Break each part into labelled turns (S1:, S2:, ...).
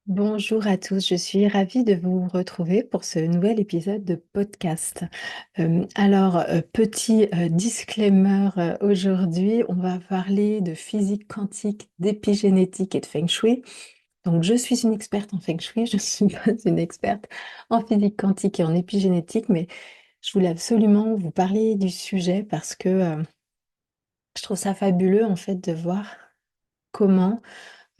S1: Bonjour à tous, je suis ravie de vous retrouver pour ce nouvel épisode de podcast. Petit disclaimer, aujourd'hui, on va parler de physique quantique, d'épigénétique et de Feng Shui. Donc, je suis une experte en Feng Shui, je ne suis pas une experte en physique quantique et en épigénétique, mais je voulais absolument vous parler du sujet parce que je trouve ça fabuleux en fait de voir comment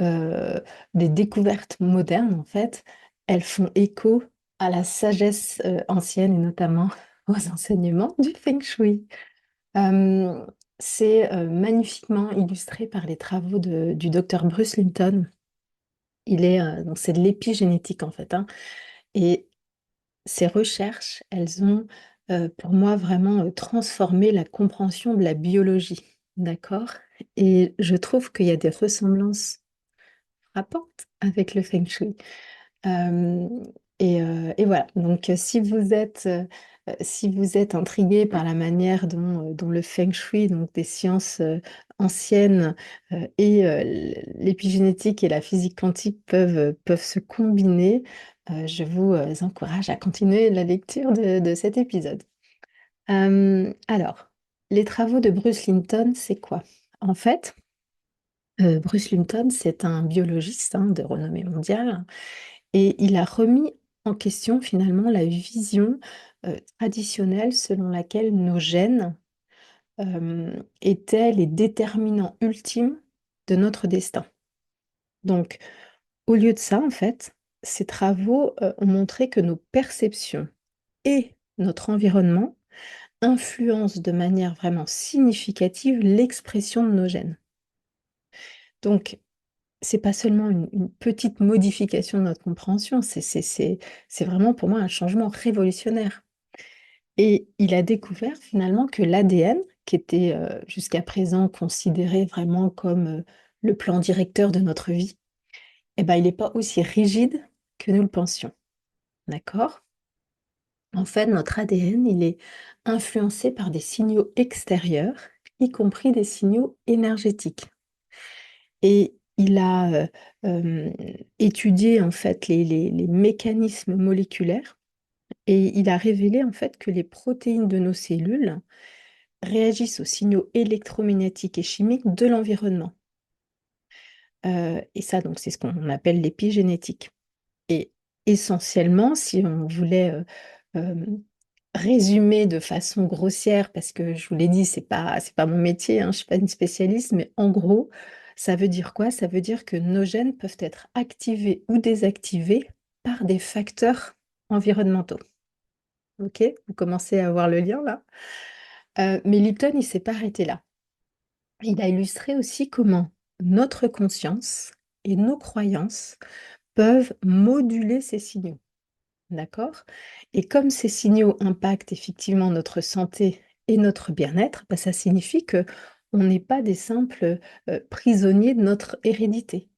S1: euh, des découvertes modernes, en fait, elles font écho à la sagesse ancienne et notamment aux enseignements du Feng Shui. Euh, c'est magnifiquement illustré par les travaux du docteur Bruce Linton. Donc c'est de l'épigénétique en fait, hein. Et ces recherches, elles ont pour moi vraiment transformé la compréhension de la biologie, d'accord? Et je trouve qu'il y a des ressemblances frappantes avec le Feng Shui. Euh, et voilà, donc si vous êtes intrigué par la manière dont le Feng Shui, donc des sciences anciennes et l'épigénétique et la physique quantique peuvent se combiner, je vous encourage à continuer la lecture de cet épisode. Alors, les travaux de Bruce Linton, c'est quoi? En fait, Bruce Linton, c'est un biologiste hein, de renommée mondiale et il a remis en question finalement la vision traditionnelle selon laquelle nos gènes étaient les déterminants ultimes de notre destin. Donc, au lieu de ça, en fait, ces travaux ont montré que nos perceptions et notre environnement influencent de manière vraiment significative l'expression de nos gènes. Donc, c'est pas seulement une petite modification de notre compréhension, c'est vraiment pour moi un changement révolutionnaire. Et il a découvert finalement que l'ADN, qui était jusqu'à présent considéré vraiment comme le plan directeur de notre vie, eh ben, il n'est pas aussi rigide que nous le pensions. D'accord? En fait, notre ADN, il est influencé par des signaux extérieurs, y compris des signaux énergétiques. Et il a étudié en fait les mécanismes moléculaires et il a révélé en fait que les protéines de nos cellules réagissent aux signaux électromagnétiques et chimiques de l'environnement. Et ça, donc, c'est ce qu'on appelle l'épigénétique. Et essentiellement, si on voulait euh, résumer de façon grossière, parce que je vous l'ai dit, c'est pas mon métier, hein, je ne suis pas une spécialiste, mais en gros, ça veut dire quoi? Ça veut dire que nos gènes peuvent être activés ou désactivés par des facteurs environnementaux. Ok? Vous commencez à voir le lien là? Mais Lipton, il ne s'est pas arrêté là. Il a illustré aussi comment notre conscience et nos croyances peuvent moduler ces signaux. D'accord? Et comme ces signaux impactent effectivement notre santé et notre bien-être, bah, ça signifie que on n'est pas des simples prisonniers de notre hérédité.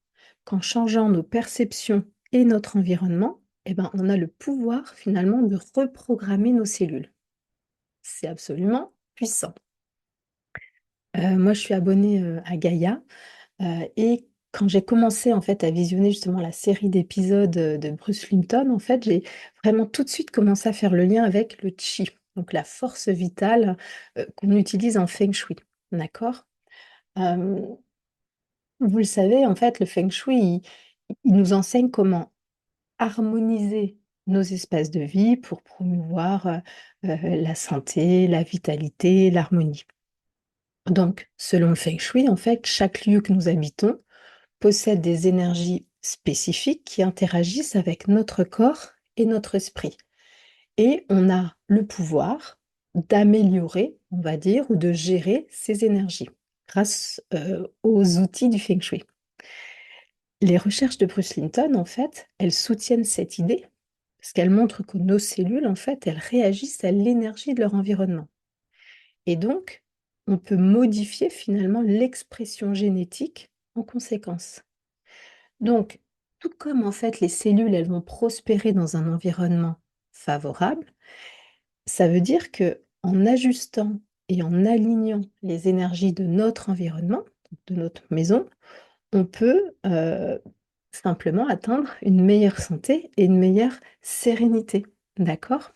S1: Qu'en changeant nos perceptions et notre environnement, eh ben, on a le pouvoir finalement de reprogrammer nos cellules. C'est absolument puissant. Moi, je suis abonnée à Gaïa. Et quand j'ai commencé en fait à visionner justement la série d'épisodes de Bruce Linton, en fait, j'ai vraiment tout de suite commencé à faire le lien avec le chi, donc la force vitale qu'on utilise en Feng Shui. D'accord? Euh, Vous le savez, en fait, le Feng Shui, il nous enseigne comment harmoniser nos espaces de vie pour promouvoir la santé, la vitalité, l'harmonie. Donc, selon le Feng Shui, en fait, chaque lieu que nous habitons possède des énergies spécifiques qui interagissent avec notre corps et notre esprit. Et on a le pouvoir d'améliorer, on va dire, ou de gérer ces énergies grâce aux outils du Feng Shui. Les recherches de Bruce Linton, en fait, elles soutiennent cette idée parce qu'elles montrent que nos cellules, en fait, elles réagissent à l'énergie de leur environnement. Et donc, on peut modifier finalement l'expression génétique en conséquence. Donc, tout comme en fait les cellules, elles vont prospérer dans un environnement favorable, ça veut dire que en ajustant et en alignant les énergies de notre environnement, de notre maison, on peut simplement atteindre une meilleure santé et une meilleure sérénité. D'accord?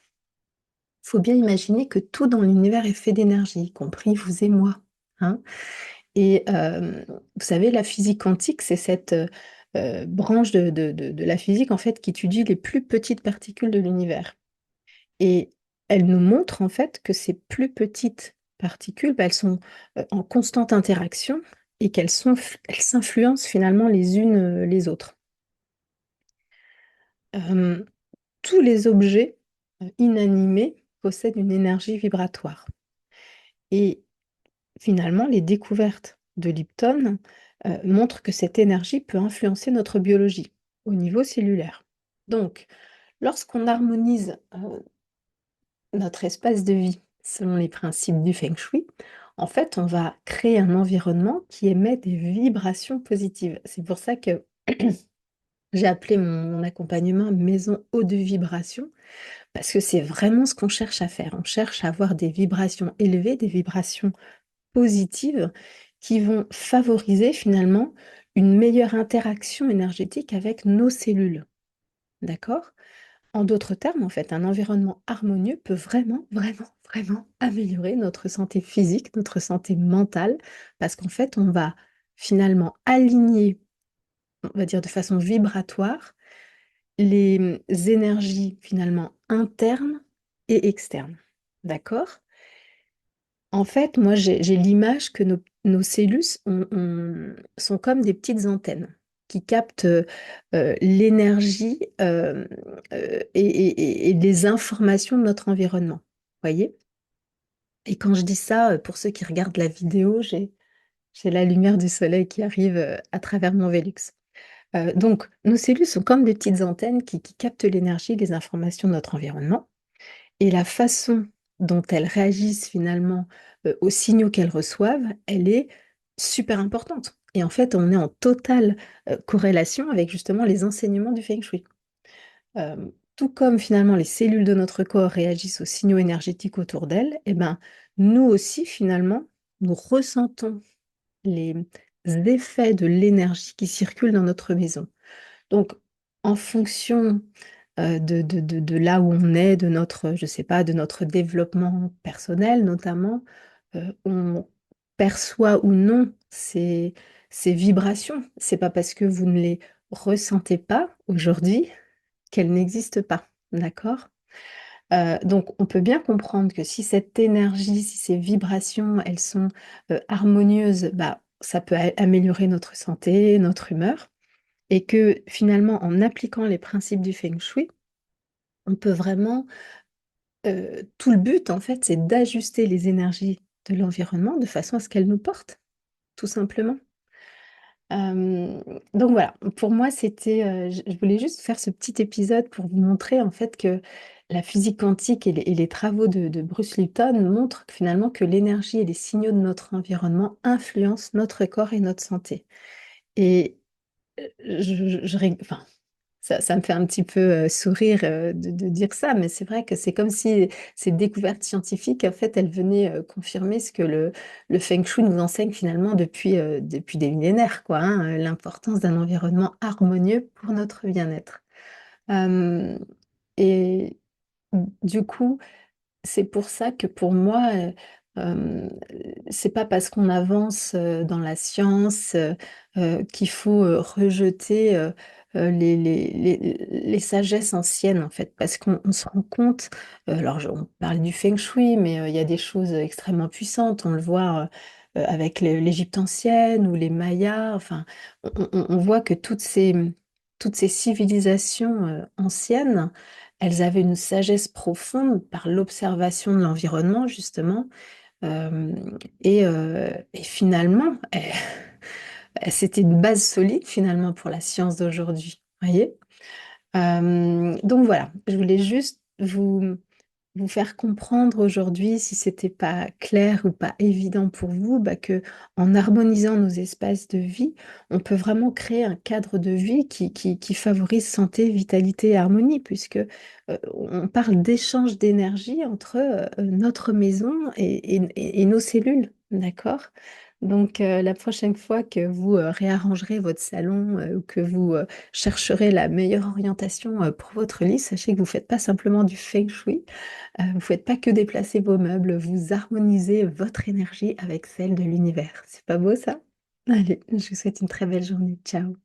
S1: Faut bien imaginer que tout dans l'univers est fait d'énergie, y compris vous et moi. Hein. Et vous savez, la physique quantique, c'est cette branche de la physique en fait qui étudie les plus petites particules de l'univers. Et elle nous montre en fait que ces plus petites particules, bah, elles sont en constante interaction et elles s'influencent finalement les unes les autres. Euh, Tous les objets inanimés possèdent une énergie vibratoire. Et finalement, les découvertes de Lipton montrent que cette énergie peut influencer notre biologie au niveau cellulaire. Donc, lorsqu'on harmonise notre espace de vie selon les principes du Feng Shui, en fait, on va créer un environnement qui émet des vibrations positives. C'est pour ça que j'ai appelé mon accompagnement maison haute de vibration, parce que c'est vraiment ce qu'on cherche à faire. On cherche à avoir des vibrations élevées, des vibrations positives qui vont favoriser finalement une meilleure interaction énergétique avec nos cellules. D'accord? En d'autres termes, en fait, un environnement harmonieux peut vraiment, vraiment, vraiment améliorer notre santé physique, notre santé mentale, parce qu'en fait, on va finalement aligner, on va dire de façon vibratoire, les énergies finalement internes et externes. D'accord? En fait, moi, j'ai l'image que nos cellules sont comme des petites antennes qui captent l'énergie et les informations de notre environnement. Voyez? Et quand je dis ça, pour ceux qui regardent la vidéo, j'ai la lumière du soleil qui arrive à travers mon Velux. Donc, nos cellules sont comme des petites antennes qui captent l'énergie, les informations de notre environnement. Et la façon dont elles réagissent finalement aux signaux qu'elles reçoivent, elle est super importante. Et en fait, on est en totale corrélation avec justement les enseignements du Feng Shui. Euh, Tout comme finalement les cellules de notre corps réagissent aux signaux énergétiques autour d'elles, eh ben, nous aussi finalement, nous ressentons les effets de l'énergie qui circule dans notre maison. Donc, en fonction de là où on est, de notre, je sais pas, de notre développement personnel notamment, on perçoit ou non ces vibrations. C'est pas parce que vous ne les ressentez pas aujourd'hui qu'elles n'existent pas, d'accord? Donc, on peut bien comprendre que si cette énergie, si ces vibrations, elles sont harmonieuses, bah, ça peut améliorer notre santé, notre humeur. Et que finalement, en appliquant les principes du Feng Shui, on peut vraiment, tout le but en fait, c'est d'ajuster les énergies de l'environnement de façon à ce qu'elles nous portent, tout simplement. Euh, donc voilà, pour moi, je voulais juste faire ce petit épisode pour vous montrer en fait que la physique quantique et les travaux de Bruce Lipton montrent que, finalement que l'énergie et les signaux de notre environnement influencent notre corps et notre santé. Et enfin, ça me fait un petit peu sourire de dire ça, mais c'est vrai que c'est comme si ces découvertes scientifiques, en fait, elles venaient confirmer ce que le Feng Shui nous enseigne finalement depuis des millénaires, quoi, hein, l'importance d'un environnement harmonieux pour notre bien-être. Euh, et du coup, c'est pour ça que pour moi, euh, c'est pas parce qu'on avance dans la science qu'il faut rejeter les sagesses anciennes, en fait, parce qu'on se rend compte, on parle du Feng Shui, mais il y a des choses extrêmement puissantes, on le voit avec l'Égypte ancienne ou les Mayas, enfin, on voit que toutes ces civilisations anciennes, elles avaient une sagesse profonde par l'observation de l'environnement, justement. Euh, et finalement, c'était une base solide, finalement, pour la science d'aujourd'hui. Voyez? Donc voilà, je voulais juste vous faire comprendre aujourd'hui, si c'était pas clair ou pas évident pour vous, bah, que en harmonisant nos espaces de vie, on peut vraiment créer un cadre de vie qui favorise santé, vitalité et harmonie, puisque on parle d'échange d'énergie entre notre maison et nos cellules, d'accord? Donc, la prochaine fois que vous réarrangerez votre salon ou que vous chercherez la meilleure orientation pour votre lit, sachez que vous ne faites pas simplement du feng shui, vous ne faites pas que déplacer vos meubles, vous harmonisez votre énergie avec celle de l'univers. C'est pas beau ça? Allez, je vous souhaite une très belle journée. Ciao.